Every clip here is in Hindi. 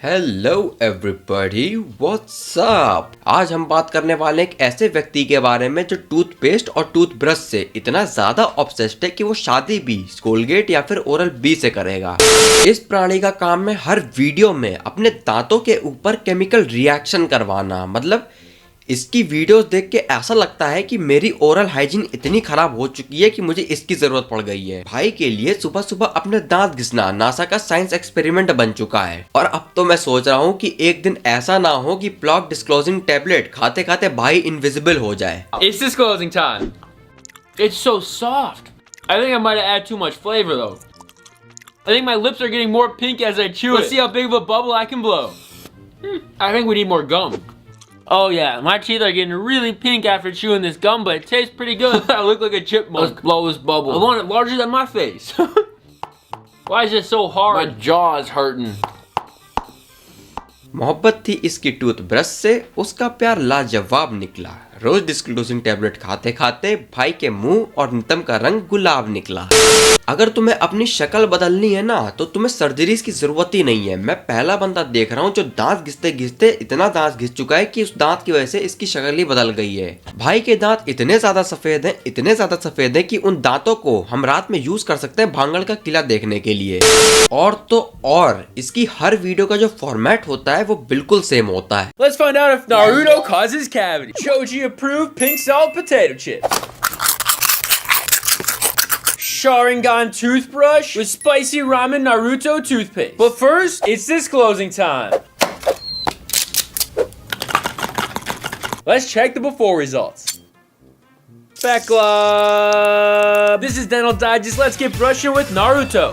Hello everybody, what's up. आज हम बात करने वाले एक ऐसे व्यक्ति के बारे में जो टूथपेस्ट और टूथब्रश से इतना ज्यादा ऑब्सेस्ड है कि वो शादी भी कोलगेट या फिर ओरल बी से करेगा। इस प्राणी का काम है हर वीडियो में अपने दांतों के ऊपर केमिकल रिएक्शन करवाना। मतलब इसकी वीडियोस देख के ऐसा लगता है कि मेरी ओरल हाइजीन इतनी खराब हो चुकी है कि मुझे इसकी जरूरत पड़ गई है। भाई के लिए सुबह सुबह अपने दांत घिसना नासा का साइंस एक्सपेरिमेंट बन चुका है। और अब तो मैं सोच रहा हूँ कि एक दिन ऐसा ना हो कि प्लॉक डिस्क्लोजिंग टेबलेट खाते खाते भाई इनविजिबल हो जाए। It's disclosing time. It's so soft. I think I might have added too much flavor though. I think my lips are getting more pink as I chew it. Let's see how big of a bubble I can blow. I think we need more gum. Oh yeah, my teeth are getting really pink after chewing this gum, but it tastes pretty good. I look like a chipmunk. Let's blow this bubble. I want it larger than my face. Why is it so hard? My jaw is hurting. मोहब्बत थी इसकी टूथब्रश से, उसका प्यार लाजवाब निकला। रोज डिस्क्लोजिंग टेबलेट खाते खाते भाई के मुंह और नितंब का रंग गुलाब निकला। अगर तुम्हें अपनी शक्ल बदलनी है ना तो तुम्हें सर्जरीज की जरूरत ही नहीं है। मैं पहला बंदा देख रहा हूँ जो दांत घिसते घिसते इतना दांत घिस चुका है कि उस दांत की वजह से इसकी शक्ल ही बदल गई है। भाई के दांत इतने ज्यादा सफेद हैं कि उन दांतों को हम रात में यूज कर सकते हैं भांगड़ का किला देखने के लिए। और तो और इसकी हर वीडियो का जो फॉर्मेट होता है वो बिल्कुल सेम होता है। Let's find out if Naruto causes cavity. Shoji approved pink salt potato chips. Sharingan toothbrush with spicy ramen Naruto toothpaste. But first, it's disclosing time. Let's check the before results. Back glove. This is Dental Digest. Let's get brushing with Naruto.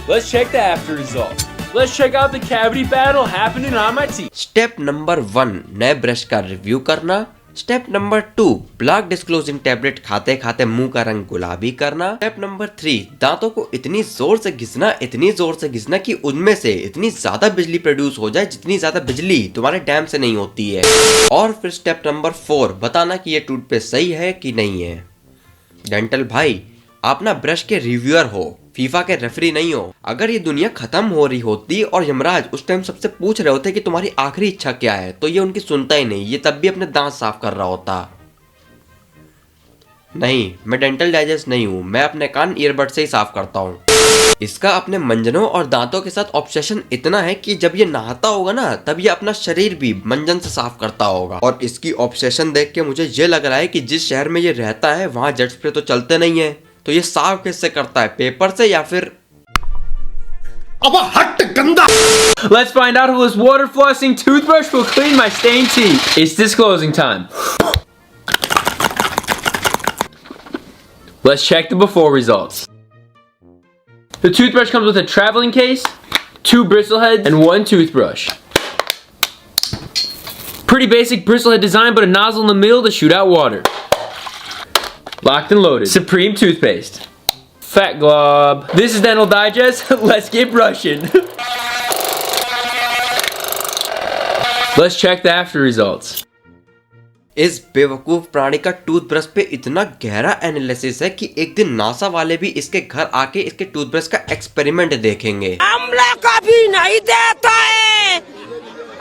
Let's check the after results. Let's check out the cavity battle happening on my teeth. Step number 1, नए ब्रश का रिव्यू करना। स्टेप नंबर 2, प्लॉक डिस्क्लोजिंग टेबलेट खाते खाते मुंह का रंग गुलाबी करना। स्टेप नंबर 3, दांतों को इतनी जोर से घिसना कि उनमें से इतनी ज्यादा बिजली प्रोड्यूस हो जाए जितनी ज्यादा बिजली तुम्हारे डैम से नहीं होती है। और फिर स्टेप नंबर 4, बताना कि ये टूथपेस्ट सही है कि नहीं है। डेंटल भाई, आप ना ब्रश के रिव्यूअर हो, फीफा के रेफरी नहीं हो। अगर ये दुनिया खत्म हो रही होती और यमराज उस टाइम सबसे पूछ रहे होते कि तुम्हारी आखिरी इच्छा क्या है, तो ये उनकी सुनता ही नहीं, ये तब भी अपने दांत साफ कर रहा होता। नहीं, मैं डेंटल डाइजेस्ट नहीं हूँ, मैं अपने कान ईयरबड से ही साफ करता हूँ। इसका अपने मंजनों और दांतों के साथ ऑब्सेशन इतना है कि जब ये नहाता होगा ना तब ये अपना शरीर भी मंजन से साफ करता होगा। और इसकी ऑब्सेशन देख के मुझे ये लग रहा है कि जिस शहर में ये रहता है वहां जेट स्प्रे तो चलते नहीं है, तो ये साफ किससे करता है, पेपर से या फिर अब हट गंदा। Let's find out how this water flossing toothbrush will clean my stained teeth. It's disclosing time. Let's check the before results. The toothbrush comes with a traveling case, 2 bristle heads, and 1 toothbrush. Pretty basic bristlehead design, but a nozzle in the middle to shoot out water. Locked and loaded. Supreme toothpaste. Fat glob. This is Dental Digest. Let's get brushing. Let's check the after results. इस बेवकूफ प्राणी का टूथब्रश पे इतना गहरा एनालिसिस है कि एक दिन नासा वाले भी इसके घर आके इसके टूथब्रश का एक्सपेरिमेंट देखेंगे। हमला कभी नहीं देता है,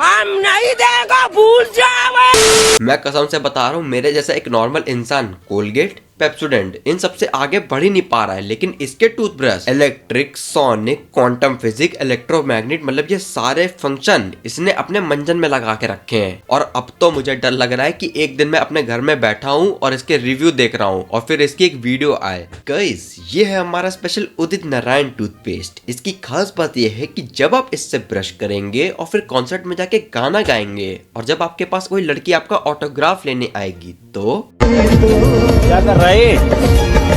हम नहीं देगा, भूल जाओ। मैं कसम से बता रहा हूँ, मेरे जैसा एक नॉर्मल इंसान कोलगेट, पेप्सोडेंट इन सबसे आगे बढ़ ही नहीं पा रहा है, लेकिन इसके toothbrush electric, sonic, quantum physic, electromagnet, मतलब ये सारे फंक्शन इसने अपने मंजन में लगा के रखे हैं। और अब तो मुझे डर लग रहा है कि एक दिन मैं अपने घर में बैठा हूँ और इसके रिव्यू देख रहा हूँ और फिर इसकी एक वीडियो आए। गाइस, ये है हमारा स्पेशल उदित नारायण टूथपेस्ट। इसकी खास बात यह है कि जब आप इससे ब्रश करेंगे और फिर कॉन्सर्ट में जाके गाना गाएंगे और जब आपके पास कोई लड़की आपका ऑटोग्राफ लेने आएगी तो क्या कर रहे?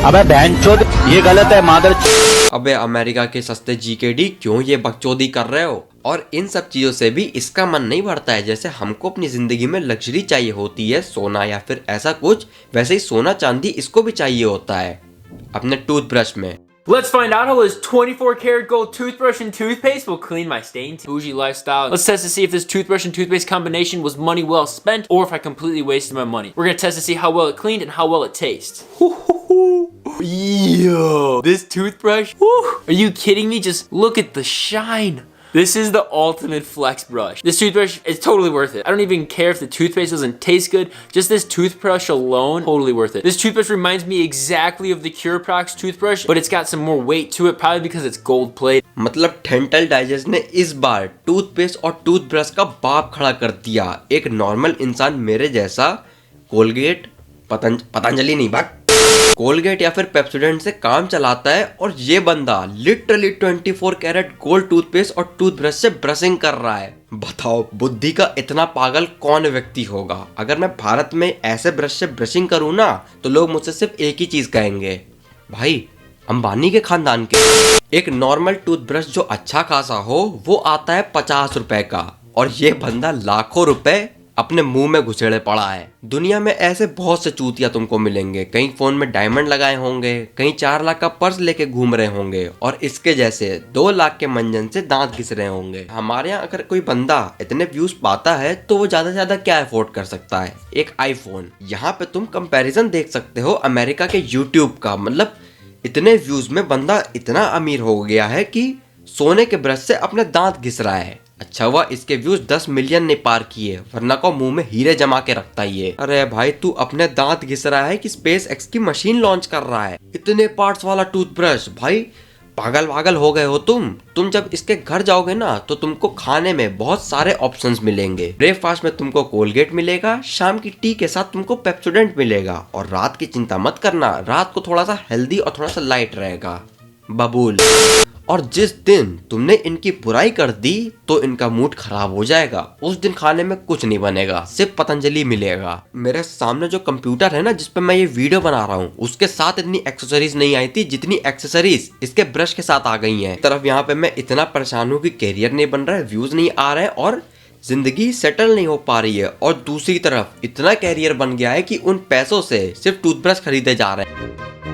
अबे बहनचोद, ये गलत है मादर। अबे अमेरिका के सस्ते जीकेडी, क्यों ये बकचोदी कर रहे हो? और इन सब चीजों से भी इसका मन नहीं भरता है। जैसे हमको अपनी जिंदगी में लग्जरी चाहिए होती है, सोना या फिर ऐसा कुछ, वैसे ही सोना चांदी इसको भी चाहिए होता है अपने टूथब्रश में। Let's find out how this 24-karat gold toothbrush and toothpaste will clean my stained teeth. Bougie lifestyle. Let's test to see if this toothbrush and toothpaste combination was money well spent or if I completely wasted my money. We're gonna test to see how well it cleaned and how well it tastes. Yo, this toothbrush, woo, are you kidding me? Just look at the shine. This is the ultimate flex brush. This toothbrush is totally worth it. I don't even care if the toothpaste doesn't taste good. Just this toothbrush alone, totally worth it. This toothbrush reminds me exactly of the Curaprox toothbrush, but it's got some more weight to it, probably because it's gold plated. मतलब डेंटल डाइजेस्ट ने इस बार टूथपेस्ट और टूथब्रश का बाप खड़ा कर दिया। एक नॉर्मल इंसान मेरे जैसा कोलगेट पतंजलि नहीं बात कोलगेट या फिर पेप्सोडेंट से काम चलाता है, और ये बंदा लिटरली 24 कैरेट गोल्ड टूथपेस्ट और टूथब्रश से ब्रशिंग कर रहा है। बताओ बुद्धि का इतना पागल कौन व्यक्ति होगा। अगर मैं भारत में ऐसे ब्रश से ब्रशिंग करूँ ना तो लोग मुझसे सिर्फ एक ही चीज कहेंगे, भाई अंबानी के खानदान के। एक नॉर्मल टूथब्रश जो अच्छा खासा हो वो आता है 50 रुपए का, और ये बंदा लाखों रुपए अपने मुंह में घुसेड़े पड़ा है। दुनिया में ऐसे बहुत से चूतिया तुमको मिलेंगे, कहीं फोन में डायमंड लगाए होंगे, कहीं 4 लाख का पर्स लेके घूम रहे होंगे, और इसके जैसे 2 लाख के मंजन से दांत घिस रहे होंगे। हमारे यहाँ अगर कोई बंदा इतने व्यूज पाता है तो वो ज्यादा से ज्यादा क्या अफोर्ड कर सकता है? एक आईफोन। यहाँ पे तुम कंपैरिजन देख सकते हो अमेरिका के यूट्यूब का। मतलब इतने व्यूज में बंदा इतना अमीर हो गया है कि सोने के ब्रश से अपने दांत घिस रहा है। अच्छा हुआ इसके व्यूज 10 मिलियन ने पार किए, वरना को मुंह में हीरे जमा के रखता ये। अरे भाई तू अपने दांत घिस रहा है कि स्पेस एक्स की मशीन लॉन्च कर रहा है। इतने पार्ट्स वाला टूथब्रश, भाई पागल हो गए हो तुम जब इसके घर जाओगे ना तो तुमको खाने में बहुत सारे ऑप्शंस मिलेंगे। ब्रेकफास्ट में तुमको कोलगेट मिलेगा, शाम की टी के साथ तुमको पेप्सोडेंट मिलेगा, और रात की चिंता मत करना, रात को थोड़ा सा हेल्दी और थोड़ा सा लाइट रहेगा। बबूल। और जिस दिन तुमने इनकी बुराई कर दी तो इनका मूड खराब हो जाएगा। उस दिन खाने में कुछ नहीं बनेगा, सिर्फ पतंजलि मिलेगा। मेरे सामने जो कंप्यूटर है ना जिसपे मैं ये वीडियो बना रहा हूँ, उसके साथ इतनी एक्सेसरीज नहीं आई थी जितनी एक्सेसरीज इसके ब्रश के साथ आ गई हैं। तरफ यहाँ पे मैं इतना परेशान हूँ कि कैरियर नहीं बन रहा है, व्यूज नहीं आ रहे हैं और जिंदगी सेटल नहीं हो पा रही है, और दूसरी तरफ इतना कैरियर बन गया है कि उन पैसों से सिर्फ टूथब्रश खरीदे जा रहे हैं।